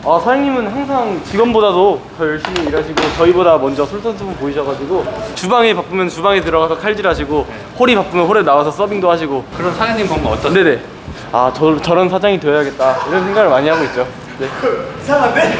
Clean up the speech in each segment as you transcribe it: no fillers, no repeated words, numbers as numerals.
아, 사장님은 항상 직원보다도 더 열심히 일하시고 저희보다 먼저 솔선수범 보이셔가지고 주방에 바쁘면 주방에 들어가서 칼질하시고 홀이 바쁘면 홀에 나와서 서빙도 하시고. 그런 사장님 보면 어떠세요? 네네. 아, 저런 사장이 되어야겠다 이런 생각을 많이 하고 있죠. 네. 이상한데?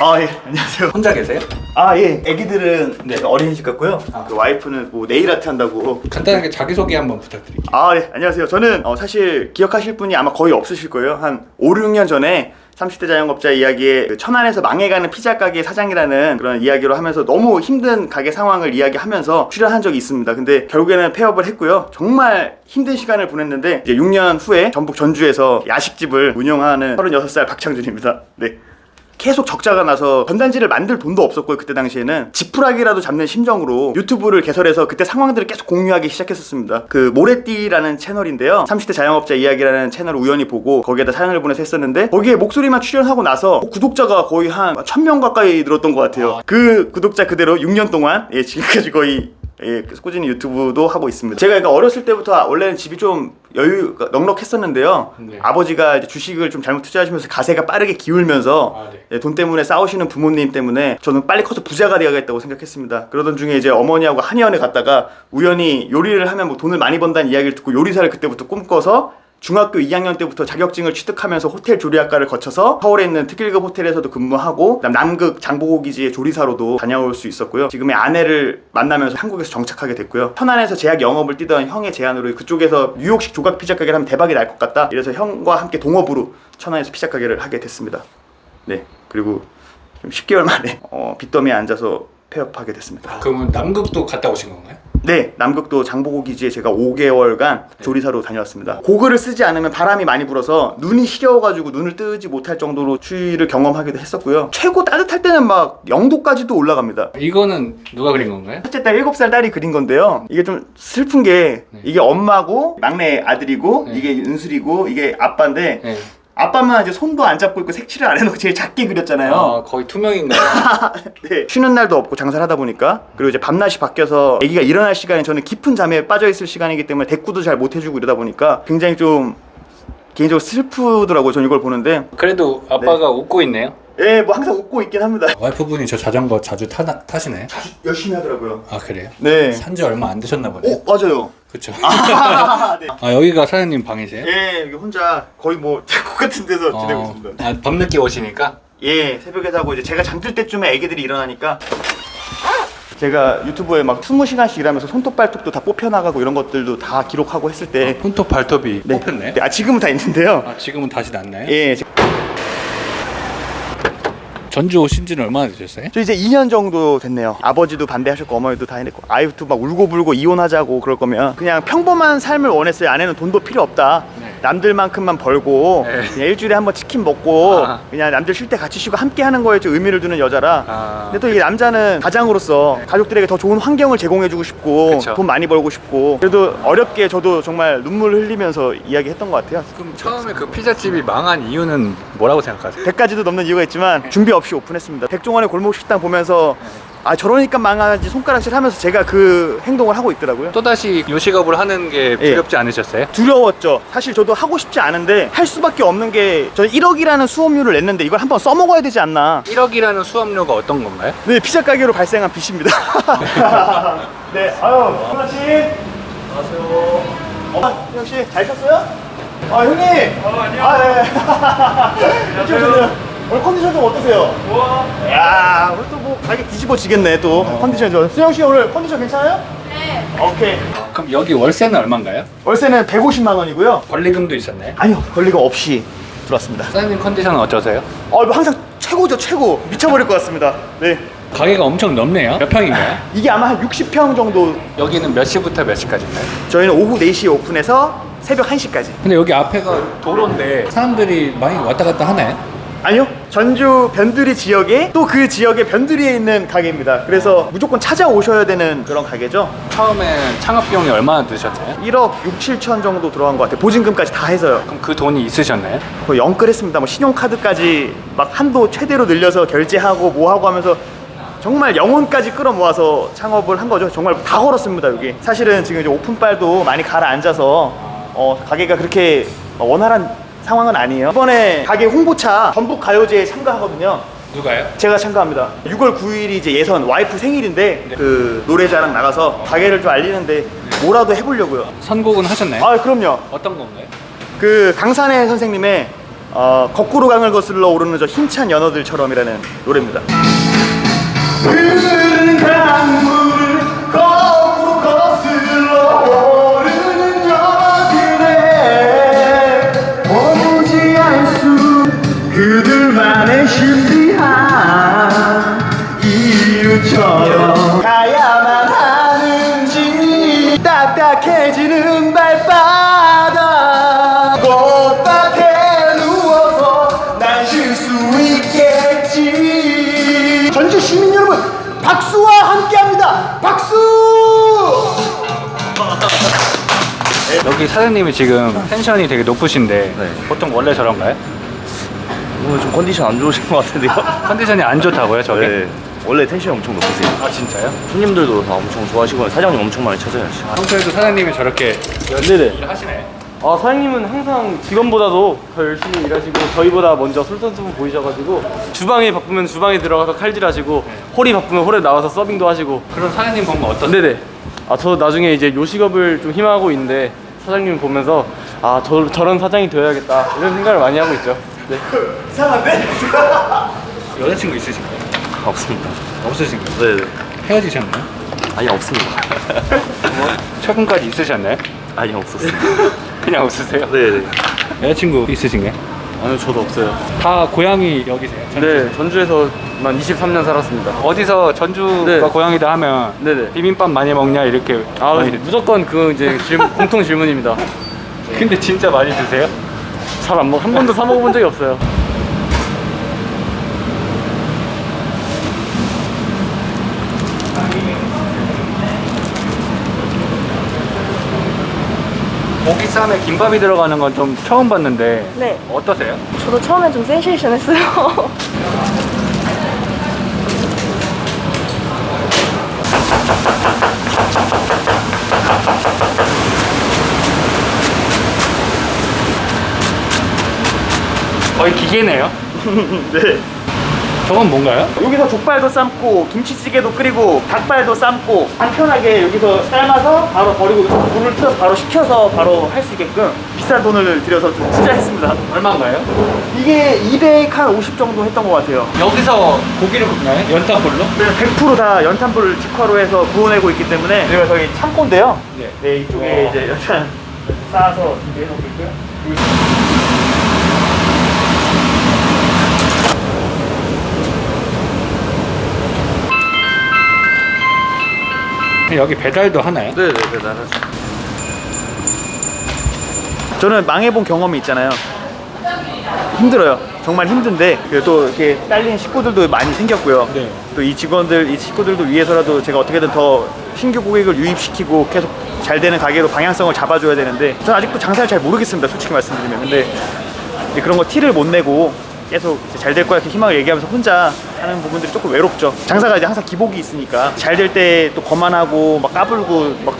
아, 예, 안녕하세요. 혼자 계세요? 아, 예, 애기들은 네. 어린이집 갔고요. 그 와이프는 뭐 네일 아트 한다고. 간단하게 자기소개 한번 부탁드릴게요. 아, 예, 안녕하세요. 저는 사실 기억하실 분이 아마 거의 없으실 거예요. 한 5, 6년 전에 30대 자영업자 이야기에 그 천안에서 망해가는 피자 가게 사장이라는 그런 이야기로 하면서 너무 힘든 가게 상황을 이야기하면서 출연한 적이 있습니다. 근데 결국에는 폐업을 했고요. 정말 힘든 시간을 보냈는데 이제 6년 후에 전북 전주에서 야식집을 운영하는 36살 박창준입니다. 네. 계속 적자가 나서 전단지를 만들 돈도 없었고요. 그때 당시에는 지푸라기라도 잡는 심정으로 유튜브를 개설해서 그때 상황들을 계속 공유하기 시작했었습니다. 그 모래띠라는 채널인데요, 30대 자영업자 이야기라는 채널을 우연히 보고 거기에다 사연을 보내서 했었는데 거기에 목소리만 출연하고 나서 구독자가 거의 한 1000명 가까이 늘었던 것 같아요. 그 구독자 그대로 6년 동안 지금까지 거의 꾸준히 유튜브도 하고 있습니다. 제가 그러니까 어렸을 때부터 원래는 집이 좀 여유가 넉넉했었는데요. 네. 아버지가 이제 주식을 좀 잘못 투자하시면서 가세가 빠르게 기울면서 돈 때문에 싸우시는 부모님 때문에 저는 빨리 커서 부자가 되어야겠다고 생각했습니다. 그러던 중에 이제 어머니하고 한의원에 갔다가 우연히 요리를 하면 뭐 돈을 많이 번다는 이야기를 듣고 요리사를 그때부터 꿈꿔서 중학교 2학년 때부터 자격증을 취득하면서 호텔 조리학과를 거쳐서 서울에 있는 특일급 호텔에서도 근무하고 남극 장보고기지의 조리사로도 다녀올 수 있었고요. 지금의 아내를 만나면서 한국에서 정착하게 됐고요. 천안에서 제약 영업을 뛰던 형의 제안으로 그쪽에서 뉴욕식 조각 피자 가게를 하면 대박이 날 것 같다. 이래서 형과 함께 동업으로 천안에서 피자 가게를 하게 됐습니다. 네, 그리고 10개월 만에 빚더미에 앉아서 폐업하게 됐습니다. 그러면 남극도 갔다 오신 건가요? 네, 남극도 장보고 기지에 제가 5개월간 조리사로 다녀왔습니다. 고글을 쓰지 않으면 바람이 많이 불어서 눈이 시려워가지고 눈을 뜨지 못할 정도로 추위를 경험하기도 했었고요. 최고 따뜻할 때는 막 0도까지도 올라갑니다. 이거는 누가 그린 건가요? 첫째 딸 7살 딸이 그린 건데요. 이게 좀 슬픈 게 이게 엄마고 막내 아들이고 이게 은슬이고 이게 아빠인데 아빠만 이제 손도 안 잡고 있고 색칠을 안 해놓고 제일 작게 그렸잖아요. 아, 거의 투명인가요? 네. 쉬는 날도 없고 장사를 하다 보니까, 그리고 이제 밤낮이 바뀌어서 아기가 일어날 시간에 저는 깊은 잠에 빠져있을 시간이기 때문에 대꾸도 잘 못해주고 이러다 보니까 굉장히 좀 개인적으로 슬프더라고요. 저는 이걸 보는데. 그래도 아빠가 웃고 있네요. 예, 뭐 항상 웃고 있긴 합니다. 와이프분이 저 자전거 자주 타시나요? 자주 열심히 하더라고요. 아, 그래요? 네. 산지 얼마 안 되셨나 보네요. 맞아요. 그쵸. 네. 아, 여기가 사장님 방이세요? 예, 여기 혼자 거의 뭐 태국 같은 데서 지내고 있습니다. 아, 밤늦게 오시니까? 예, 새벽에 자고 이제 제가 잠들 때쯤에 애기들이 일어나니까 제가 유튜브에 막 20시간씩 일하면서 손톱 발톱도 다 뽑혀나가고 이런 것들도 다 기록하고 했을 때 손톱 발톱이 네. 뽑혔네? 네, 지금은 다 있는데요. 아, 지금은 다시 났나요? 예, 전주 오신 지는 얼마나 되셨어요? 저 이제 2년 정도 됐네요. 아버지도 반대하셨고 어머니도 다 해냈고 아이도 막 울고불고 이혼하자고 그럴 거면 그냥 평범한 삶을 원했어요. 아내는 돈도 필요 없다. 남들만큼만 벌고 그냥 일주일에 한번 치킨 먹고 그냥 남들 쉴 때 같이 쉬고 함께 하는 거에 좀 의미를 두는 여자라. 근데 또 이게 남자는 가장으로서 가족들에게 더 좋은 환경을 제공해주고 싶고 그쵸. 돈 많이 벌고 싶고 그래도 어렵게 저도 정말 눈물 흘리면서 이야기했던 것 같아요. 그럼 처음에 그 피자집이 망한 이유는 뭐라고 생각하세요? 100가지도 넘는 이유가 있지만 준비 없이 오픈했습니다. 백종원의 골목 식당 보면서 아 저러니까 망하지 손가락질 하면서 제가 그 행동을 하고 있더라고요. 또다시 요식업을 하는 게 두렵지 않으셨어요? 두려웠죠. 사실 저도 하고 싶지 않은데 할 수밖에 없는 게 저는 1억이라는 수업료를 냈는데 이걸 한번 써먹어야 되지 않나. 1억이라는 수업료가 어떤 건가요? 네, 피자 가게로 발생한 빚입니다. 네, 아유, 형씨. 안녕하세요. 형씨 잘 켰어요? 아 형님. 안녕. 아 네. 오늘 컨디션 좀 어떠세요? 좋아. 야, 오늘 또 뭐 가게 뒤집어지겠네 또. 컨디션 좋아. 수영 씨 오늘 컨디션 괜찮아요? 네. 오케이. 그럼 여기 월세는 얼마인가요? 월세는 150만 원이고요. 권리금도 있었나요? 아니요, 권리금 없이 들어왔습니다. 사장님 컨디션은 어떠세요? 이거 항상 최고죠, 최고. 미쳐버릴 것 같습니다. 네. 가게가 엄청 넓네요. 몇 평인가요? 이게 아마 한 60평 정도. 여기는 몇 시부터 몇 시까지인가요? 저희는 오후 4시에 오픈해서 새벽 1시까지. 근데 여기 앞에가 도로인데 사람들이 많이 왔다 갔다 하나요? 아니요, 전주 변두리 지역에 또 그 지역의 변두리에 있는 가게입니다. 그래서 무조건 찾아오셔야 되는 그런 가게죠. 처음에 창업비용이 얼마나 드셨나요? 1억 6, 7천 정도 들어간 것 같아요. 보증금까지 다 해서요. 그럼 그 돈이 있으셨나요? 거의 영끌했습니다. 뭐 신용카드까지 막 한도 최대로 늘려서 결제하고 뭐하고 하면서 정말 영혼까지 끌어모아서 창업을 한 거죠. 정말 다 걸었습니다. 여기 사실은 지금 이제 오픈빨도 많이 가라앉아서 가게가 그렇게 원활한 상황은 아니에요. 이번에 가게 홍보차 전북 가요제에 참가하거든요. 누가요? 제가 참가합니다. 6월 9일이 이제 예선 와이프 생일인데 그 노래자랑 나가서 가게를 좀 알리는데 뭐라도 해보려고요. 선곡은 하셨나요? 아 그럼요. 어떤 건가요? 그 강산의 선생님의 거꾸로 강을 거슬러 오르는 저 힘찬 연어들처럼이라는 노래입니다. 흐르는 강물을 거꾸로 거슬러 오르는 연어들의 보지 않을 수 그들만의 신비한 이유처럼 가야만 하는지 딱딱해지는 발바닥 꽃밭에 누워서 난 쉴 수 있겠지. 전주 시민 여러분 박수와 함께합니다. 박수. 여기 사장님이 지금 텐션이 되게 높으신데 보통 원래 저런가요? 오늘 좀 컨디션 안 좋으신 것 같은데요? 컨디션이 안 좋다고요, 저게? 네. 원래 텐션이 엄청 높으세요. 아 진짜요? 손님들도 다 엄청 좋아하시고 사장님 엄청 많이 찾아가시고. 평소에도 사장님이 저렇게 네네. 일을 하시나요? 사장님은 항상 직원보다도 더 열심히 일하시고 저희보다 먼저 솔선수범 보이셔가지고 주방에 바쁘면 주방에 들어가서 칼질하시고 홀이 바쁘면 홀에 나와서 서빙도 하시고. 그런 사장님 보면 어떠세요? 네네. 저 나중에 이제 요식업을 좀 희망하고 있는데 사장님 보면서 저런 사장이 되어야겠다 이런 생각을 많이 하고 있죠. 네. 이상한데? 여자친구 있으신가요? 없습니다. 없으신가요? 네네. 헤어지셨나요? 아니 없습니다. 최근까지 있으셨나요? 아니 없었어요. 그냥 없으세요? 네네. 여자친구 있으신가요? 아니요, 저도 없어요. 다 고향이 여기세요? 네, 전주에서만 23년 살았습니다. 어디서 전주가 네. 고향이다 하면 네네. 비빔밥 많이 먹냐 이렇게 많이 듣- 무조건 그 이제 공통 질문입니다. 근데 진짜 많이 드세요? 잘 안 먹, 한 번도 사 먹어본 적이 없어요. 고기 쌈에 김밥이 들어가는 건 좀 처음 봤는데 네. 어떠세요? 저도 처음엔 좀 센세이션했어요. 거의 기계네요. 네. 저건 뭔가요? 여기서 족발도 삶고 김치찌개도 끓이고 닭발도 삶고 간편하게 여기서 삶아서 바로 버리고 여기서 물을 틀어서 바로 식혀서 바로 할 수 있게끔 비싼 돈을 들여서 좀 투자했습니다. 얼마인가요? 이게 250 정도 했던 것 같아요. 여기서 고기를 굽나요? 연탄불로? 100% 다 연탄불 직화로 해서 구워내고 있기 때문에 여기가 저희 창고인데요. 네. 네, 이쪽에 이제 연탄 쌓아서 준비해 놓고 있고요. 여기 배달도 하나요? 네네, 대단하죠. 저는 망해본 경험이 있잖아요. 힘들어요. 정말 힘든데 그또 이렇게 딸린 식구들도 많이 생겼고요. 네. 또 이 직원들, 이 식구들도 위해서라도 제가 어떻게든 더 신규 고객을 유입시키고 계속 잘 되는 가게로 방향성을 잡아줘야 되는데 저는 아직도 장사를 잘 모르겠습니다. 솔직히 말씀드리면. 근데 이제 그런 거 티를 못 내고 계속 잘 될 거야 이렇게 희망을 얘기하면서 혼자 하는 부분들이 조금 외롭죠. 장사가 이제 항상 기복이 있으니까 잘 될 때 또 거만하고 막 까불고 막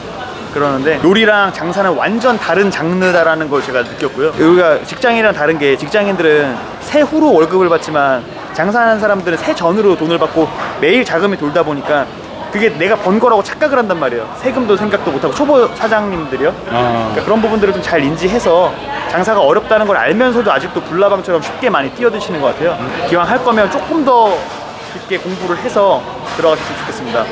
그러는데 요리랑 장사는 완전 다른 장르다라는 걸 제가 느꼈고요. 여기가 직장인이랑 다른 게 직장인들은 세후로 월급을 받지만 장사하는 사람들은 세전으로 돈을 받고 매일 자금이 돌다 보니까 그게 내가 번 거라고 착각을 한단 말이에요. 세금도 생각도 못하고 초보 사장님들이요. 그러니까 그런 부분들을 좀 잘 인지해서 장사가 어렵다는 걸 알면서도 아직도 불나방처럼 쉽게 많이 뛰어드시는 것 같아요. 기왕 할 거면 조금 더 깊게 공부를 해서 들어가셨으면 좋겠습니다.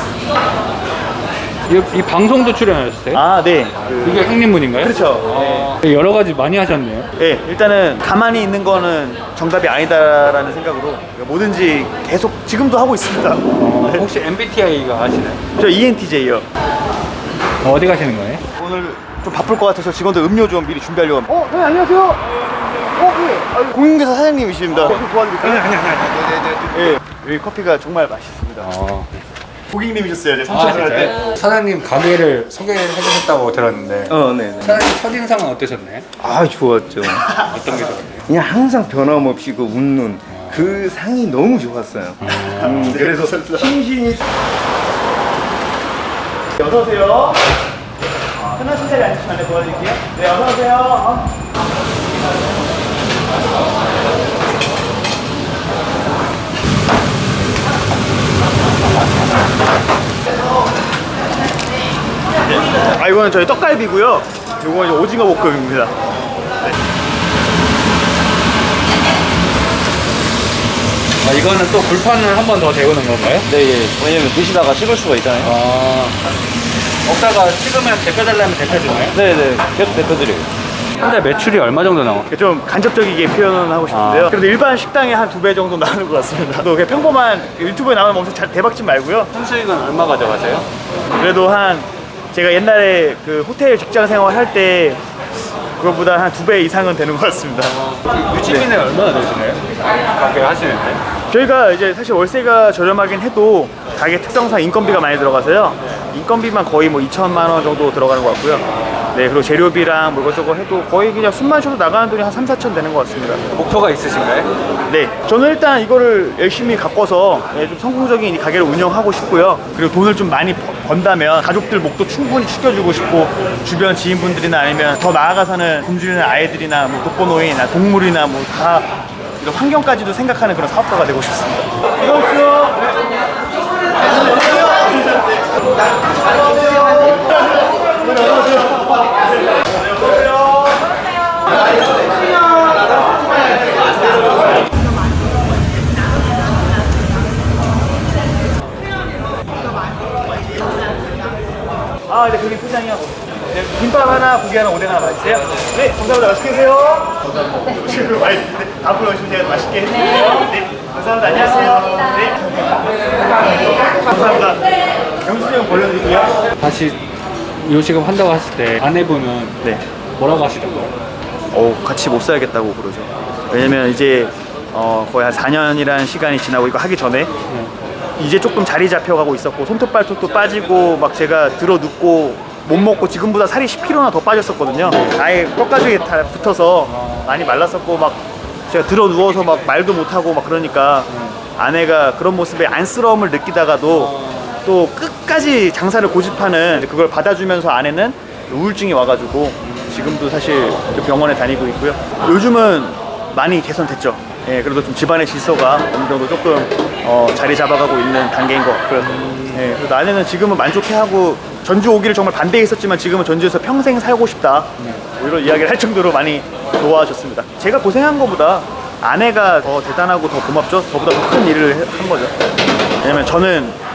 이 방송도 출연하셨어요? 아, 네. 이게 형님분인가요? 그렇죠. 네. 여러 가지 많이 하셨네요. 네, 일단은 가만히 있는 거는 정답이 아니다라는 생각으로 뭐든지 계속 지금도 하고 있습니다. 네. 혹시 MBTI가 아시나요? 저 ENTJ요. 어디 가시는 거예요? 오늘 좀 바쁠 것 같아서 직원들 음료 좀 미리 준비하려고 합니다. 네, 안녕하세요. 예. 공인회사 사장님이십니다. 좀 도와드릴까요? 아니. 예, 여기 커피가 정말 맛있습니다. 고객님이셨어요, 제 아, 진짜요? 사장님 가게를 소개해 주셨다고 들었는데 네. 사장님 첫인상은 어떠셨나요? 아, 좋았죠. 어떤 게 좋았나요? 그냥 항상 변함없이 그 웃는 그 상이 너무 좋았어요. 그래서 심신이 어서 오세요. 편하신 자리 앉으시면 안내 도와드릴게요. 네, 어서 오세요. 아, 이거는 저희 떡갈비고요. 이거는 이제 오징어 볶음입니다. 이거는 또 불판을 한 번 더 데우는 건가요? 네, 예. 왜냐면 드시다가 식을 수가 있잖아요. 먹다가 식으면 데펴달라면 데펴주나요? 네네. 계속 대표드려요. 한 달 매출이 얼마 정도 나와? 좀 간접적이게 표현은 하고 싶은데요. 그래도 일반 식당에 한 2배 정도 나오는 것 같습니다. 또 그냥 평범한 유튜브에 나오는 엄청 대박집 말고요. 순수익은 얼마 가져가세요? 그래도 한 제가 옛날에 그 호텔 직장 생활 할 때 그거보다 한 2배 이상은 되는 것 같습니다. 유지비는 얼마나 드시나요? 가게 하시는데? 저희가 이제 사실 월세가 저렴하긴 해도 가게 특성상 인건비가 많이 들어가서요. 인건비만 거의 뭐 2천만 원 정도 들어가는 것 같고요. 네, 그리고 재료비랑 뭐 이것저것 해도 거의 그냥 숨만 쉬어도 나가는 돈이 한 3, 4천 되는 것 같습니다. 목표가 있으신가요? 네, 저는 일단 이거를 열심히 가꿔서 좀 성공적인 이 가게를 운영하고 싶고요. 그리고 돈을 좀 많이 번다면 가족들 목도 충분히 축여주고 싶고, 주변 지인분들이나 아니면 더 나아가서는 굶주리는 아이들이나 뭐 독거노인이나 동물이나 뭐 다 이런 환경까지도 생각하는 그런 사업가가 되고 싶습니다. 이거요. 아, 네, 고객 포장이요. 네, 김밥 하나, 고기 하나, 오뎅 하나 맞으세요? 네, 감사합니다. 맛있게 드세요. 감사합니다. 지금 많이 드는데 앞으로 오시면 제가 맛있게 해드릴게요. 네, 감사합니다. 안녕하세요. 네. 감사합니다. 영수증 벌려드리고요. 다시 요식업 한다고 했을 때 아내분은 네. 뭐라고 하시던가요? 같이 못 살겠다고 그러죠. 왜냐면 이제 거의 한 4년이라는 시간이 지나고 이거 하기 전에 이제 조금 자리 잡혀가고 있었고 손톱 발톱도 빠지고 막 제가 들어 눕고 못 먹고 지금보다 살이 10kg나 더 빠졌었거든요. 아예 뼈가죽이 다 붙어서 많이 말랐었고 막 제가 들어 누워서 막 말도 못하고 막 그러니까 아내가 그런 모습에 안쓰러움을 느끼다가도 또 끝까지 장사를 고집하는 그걸 받아주면서 아내는 우울증이 와가지고 지금도 사실 병원에 다니고 있고요. 요즘은 많이 개선됐죠. 예, 그래도 좀 집안의 질서가 어느 정도 조금 자리 잡아가고 있는 단계인 것 같고요. 예, 그래서 아내는 지금은 만족해하고 전주 오기를 정말 반대했었지만 지금은 전주에서 평생 살고 싶다. 뭐 이런 이야기를 할 정도로 많이 좋아하셨습니다. 제가 고생한 것보다 아내가 더 대단하고 더 고맙죠. 저보다 더 큰 일을 한 거죠. 왜냐면 저는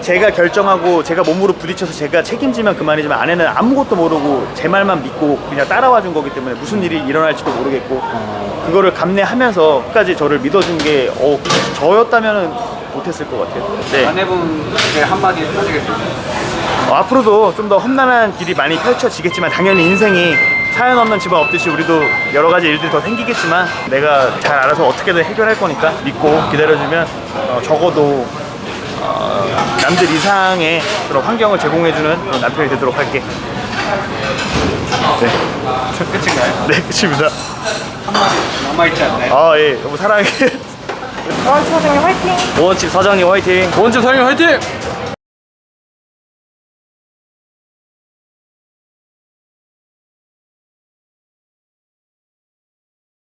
제가 결정하고 제가 몸으로 부딪혀서 제가 책임지면 그만이지만 아내는 아무것도 모르고 제 말만 믿고 그냥 따라와 준 거기 때문에 무슨 일이 일어날지도 모르겠고 그거를 감내하면서 끝까지 저를 믿어준 게 저였다면 못했을 것 같아요. 네. 아내분의 한마디 해주겠습니다. 앞으로도 좀 더 험난한 길이 많이 펼쳐지겠지만 당연히 인생이 사연 없는 집안 없듯이 우리도 여러 가지 일들이 더 생기겠지만 내가 잘 알아서 어떻게든 해결할 거니까 믿고 기다려주면 적어도 남들 이상의 그런 환경을 제공해주는 그런 남편이 되도록 할게. 네. 끝인가요? 네, 끝입니다. 남아있지 않나요? 아, 예. 여보, 사랑해. 사장님 화이팅! 보원집 사장님 화이팅! 보원집 사장님 화이팅!